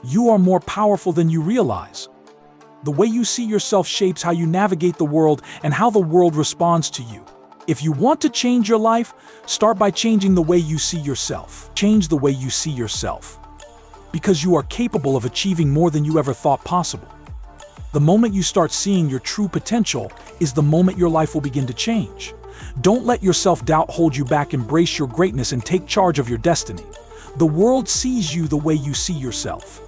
You are more powerful than you realize. The way you see yourself shapes how you navigate the world and how the world responds to you. If you want to change your life, start by changing the way you see yourself. Change the way you see yourself. Because you are capable of achieving more than you ever thought possible. The moment you start seeing your true potential is the moment your life will begin to change. Don't let your self-doubt hold you back. Embrace your greatness and take charge of your destiny. The world sees you the way you see yourself.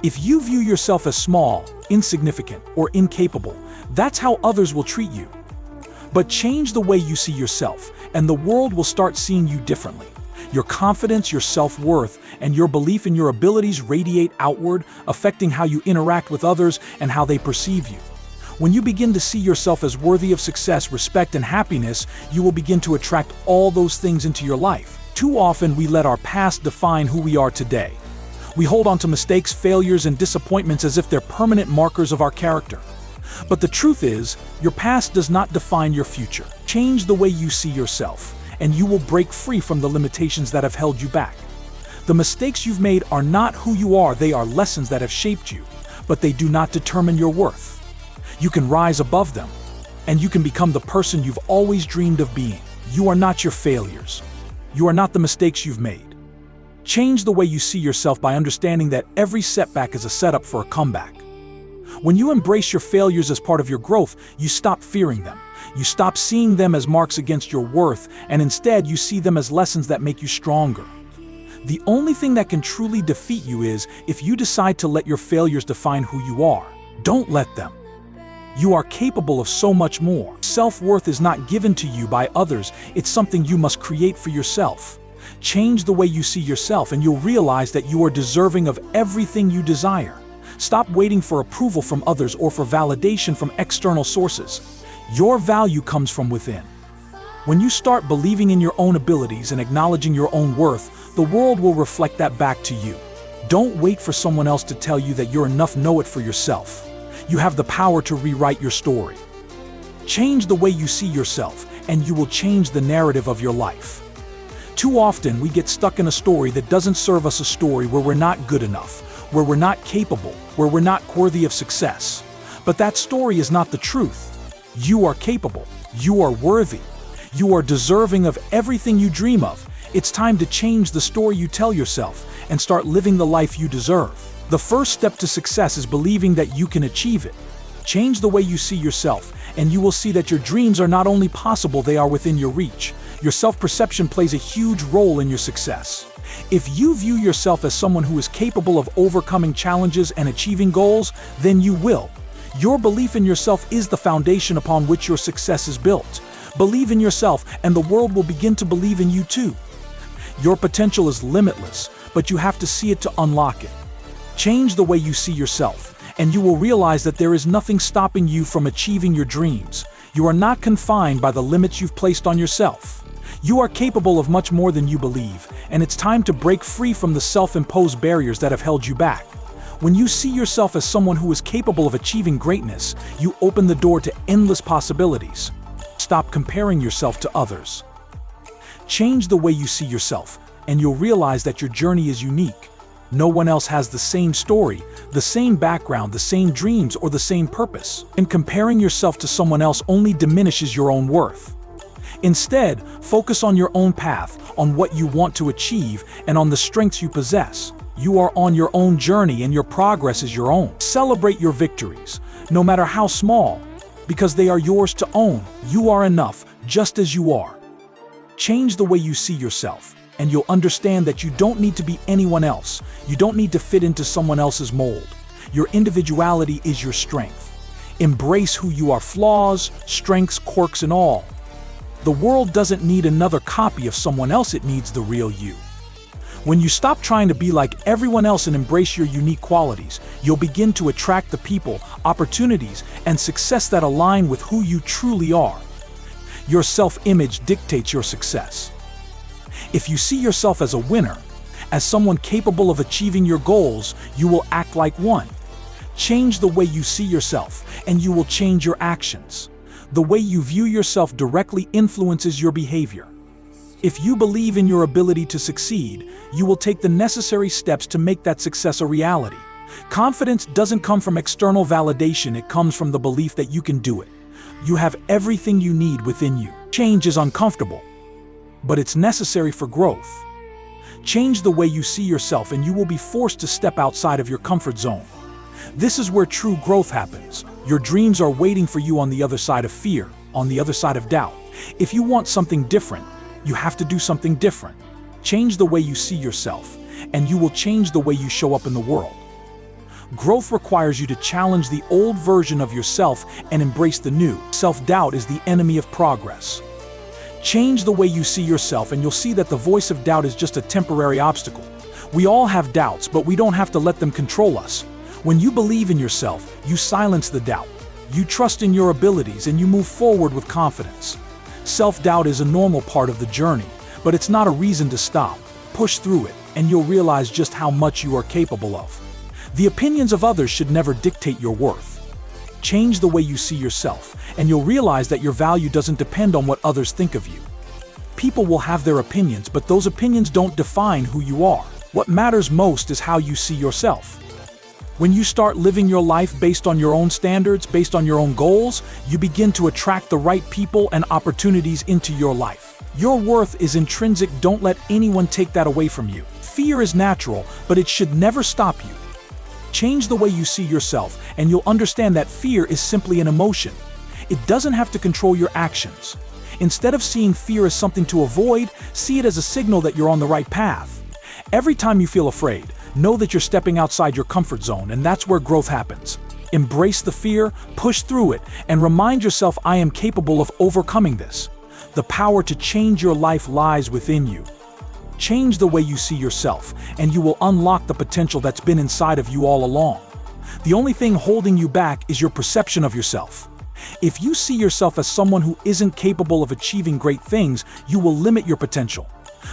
If you view yourself as small, insignificant, or incapable, that's how others will treat you. But change the way you see yourself, and the world will start seeing you differently. Your confidence, your self-worth, and your belief in your abilities radiate outward, affecting how you interact with others and how they perceive you. When you begin to see yourself as worthy of success, respect, and happiness, you will begin to attract all those things into your life. Too often, we let our past define who we are today. We hold on to mistakes, failures, and disappointments as if they're permanent markers of our character. But the truth is, your past does not define your future. Change the way you see yourself, and you will break free from the limitations that have held you back. The mistakes you've made are not who you are. They are lessons that have shaped you, but they do not determine your worth. You can rise above them, and you can become the person you've always dreamed of being. You are not your failures. You are not the mistakes you've made. Change the way you see yourself by understanding that every setback is a setup for a comeback. When you embrace your failures as part of your growth, you stop fearing them. You stop seeing them as marks against your worth, and instead you see them as lessons that make you stronger. The only thing that can truly defeat you is if you decide to let your failures define who you are. Don't let them. You are capable of so much more. Self-worth is not given to you by others. It's something you must create for yourself. Change the way you see yourself, and you'll realize that you are deserving of everything you desire. Stop waiting for approval from others or for validation from external sources. Your value comes from within. When you start believing in your own abilities and acknowledging your own worth, the world will reflect that back to you. Don't wait for someone else to tell you that you're enough. Know it for yourself. You have the power to rewrite your story. Change the way you see yourself, and you will change the narrative of your life. Too often, we get stuck in a story that doesn't serve us, a story where we're not good enough, where we're not capable, where we're not worthy of success. But that story is not the truth. You are capable. You are worthy. You are deserving of everything you dream of. It's time to change the story you tell yourself and start living the life you deserve. The first step to success is believing that you can achieve it. Change the way you see yourself, and you will see that your dreams are not only possible, they are within your reach. Your self-perception plays a huge role in your success. If you view yourself as someone who is capable of overcoming challenges and achieving goals, then you will. Your belief in yourself is the foundation upon which your success is built. Believe in yourself, and the world will begin to believe in you too. Your potential is limitless, but you have to see it to unlock it. Change the way you see yourself, and you will realize that there is nothing stopping you from achieving your dreams. You are not confined by the limits you've placed on yourself. You are capable of much more than you believe, and it's time to break free from the self-imposed barriers that have held you back. When you see yourself as someone who is capable of achieving greatness, you open the door to endless possibilities. Stop comparing yourself to others. Change the way you see yourself, and you'll realize that your journey is unique. No one else has the same story, the same background, the same dreams, or the same purpose. And comparing yourself to someone else only diminishes your own worth. Instead, focus on your own path, on what you want to achieve, and on the strengths you possess. You are on your own journey, and your progress is your own. Celebrate your victories, no matter how small, because they are yours to own. You are enough, just as you are. Change the way you see yourself, and you'll understand that you don't need to be anyone else. You don't need to fit into someone else's mold. Your individuality is your strength. Embrace who you are, flaws, strengths, quirks, and all. The world doesn't need another copy of someone else, it needs the real you. When you stop trying to be like everyone else and embrace your unique qualities, you'll begin to attract the people, opportunities, and success that align with who you truly are. Your self-image dictates your success. If you see yourself as a winner, as someone capable of achieving your goals, you will act like one. Change the way you see yourself, and you will change your actions. The way you view yourself directly influences your behavior. If you believe in your ability to succeed, you will take the necessary steps to make that success a reality. Confidence doesn't come from external validation, it comes from the belief that you can do it. You have everything you need within you. Change is uncomfortable, but it's necessary for growth. Change the way you see yourself and you will be forced to step outside of your comfort zone. This is where true growth happens. Your dreams are waiting for you on the other side of fear, on the other side of doubt. If you want something different, you have to do something different. Change the way you see yourself, and you will change the way you show up in the world. Growth requires you to challenge the old version of yourself and embrace the new. Self-doubt is the enemy of progress. Change the way you see yourself and you'll see that the voice of doubt is just a temporary obstacle. We all have doubts, but we don't have to let them control us. When you believe in yourself, you silence the doubt. You trust in your abilities and you move forward with confidence. Self-doubt is a normal part of the journey, but it's not a reason to stop. Push through it, and you'll realize just how much you are capable of. The opinions of others should never dictate your worth. Change the way you see yourself, and you'll realize that your value doesn't depend on what others think of you. People will have their opinions, but those opinions don't define who you are. What matters most is how you see yourself. When you start living your life based on your own standards, based on your own goals, you begin to attract the right people and opportunities into your life. Your worth is intrinsic, don't let anyone take that away from you. Fear is natural, but it should never stop you. Change the way you see yourself, and you'll understand that fear is simply an emotion. It doesn't have to control your actions. Instead of seeing fear as something to avoid, see it as a signal that you're on the right path. Every time you feel afraid, know that you're stepping outside your comfort zone, and that's where growth happens. Embrace the fear, push through it, and remind yourself, I am capable of overcoming this. The power to change your life lies within you. Change the way you see yourself, and you will unlock the potential that's been inside of you all along. The only thing holding you back is your perception of yourself. If you see yourself as someone who isn't capable of achieving great things, you will limit your potential.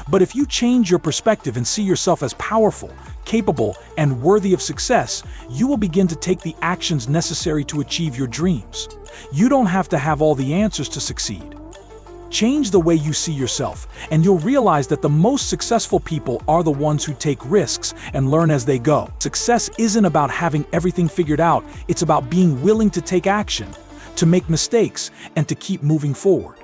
But if you change your perspective and see yourself as powerful, capable, and worthy of success, you will begin to take the actions necessary to achieve your dreams. You don't have to have all the answers to succeed. Change the way you see yourself, and you'll realize that the most successful people are the ones who take risks and learn as they go. Success isn't about having everything figured out, it's about being willing to take action, to make mistakes, and to keep moving forward.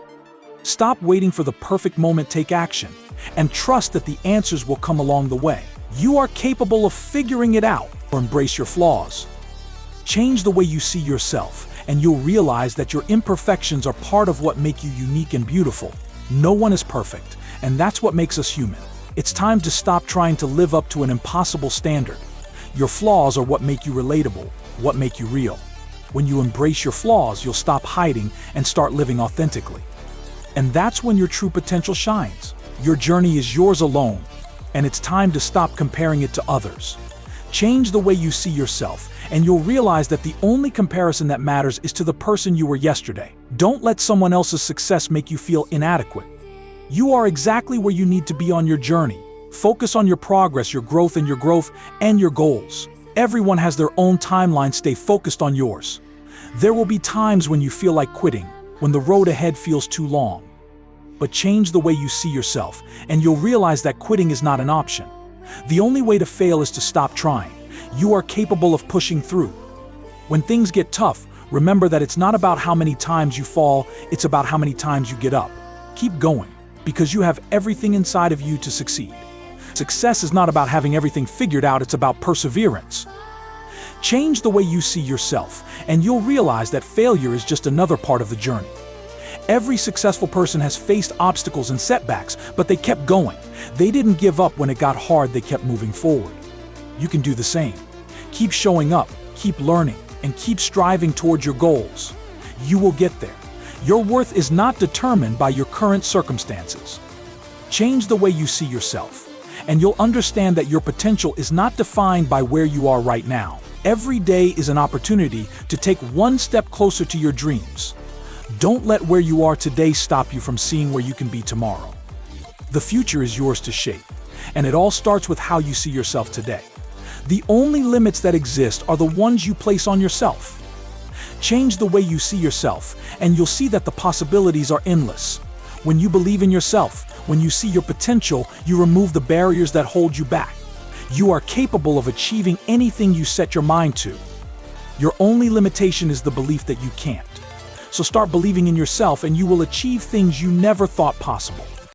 Stop waiting for the perfect moment, take action, and trust that the answers will come along the way. You are capable of figuring it out, or embrace your flaws. Change the way you see yourself, and you'll realize that your imperfections are part of what make you unique and beautiful. No one is perfect, and that's what makes us human. It's time to stop trying to live up to an impossible standard. Your flaws are what make you relatable, what make you real. When you embrace your flaws, you'll stop hiding and start living authentically. And that's when your true potential shines. Your journey is yours alone, and it's time to stop comparing it to others. Change the way you see yourself, and you'll realize that the only comparison that matters is to the person you were yesterday. Don't let someone else's success make you feel inadequate. You are exactly where you need to be on your journey. Focus on your progress, your growth, and your goals. Everyone has their own timeline, stay focused on yours. There will be times when you feel like quitting, when the road ahead feels too long. But change the way you see yourself, and you'll realize that quitting is not an option. The only way to fail is to stop trying. You are capable of pushing through. When things get tough, remember that it's not about how many times you fall, it's about how many times you get up. Keep going, because you have everything inside of you to succeed. Success is not about having everything figured out, it's about perseverance. Change the way you see yourself, and you'll realize that failure is just another part of the journey. Every successful person has faced obstacles and setbacks, but they kept going. They didn't give up when it got hard, they kept moving forward. You can do the same. Keep showing up, keep learning, and keep striving towards your goals. You will get there. Your worth is not determined by your current circumstances. Change the way you see yourself, and you'll understand that your potential is not defined by where you are right now. Every day is an opportunity to take one step closer to your dreams. Don't let where you are today stop you from seeing where you can be tomorrow. The future is yours to shape, and it all starts with how you see yourself today. The only limits that exist are the ones you place on yourself. Change the way you see yourself, and you'll see that the possibilities are endless. When you believe in yourself, When you see your potential, you remove the barriers that hold you back. You are capable of achieving anything you set your mind to. Your only limitation is the belief that you can't. So start believing in yourself and you will achieve things you never thought possible.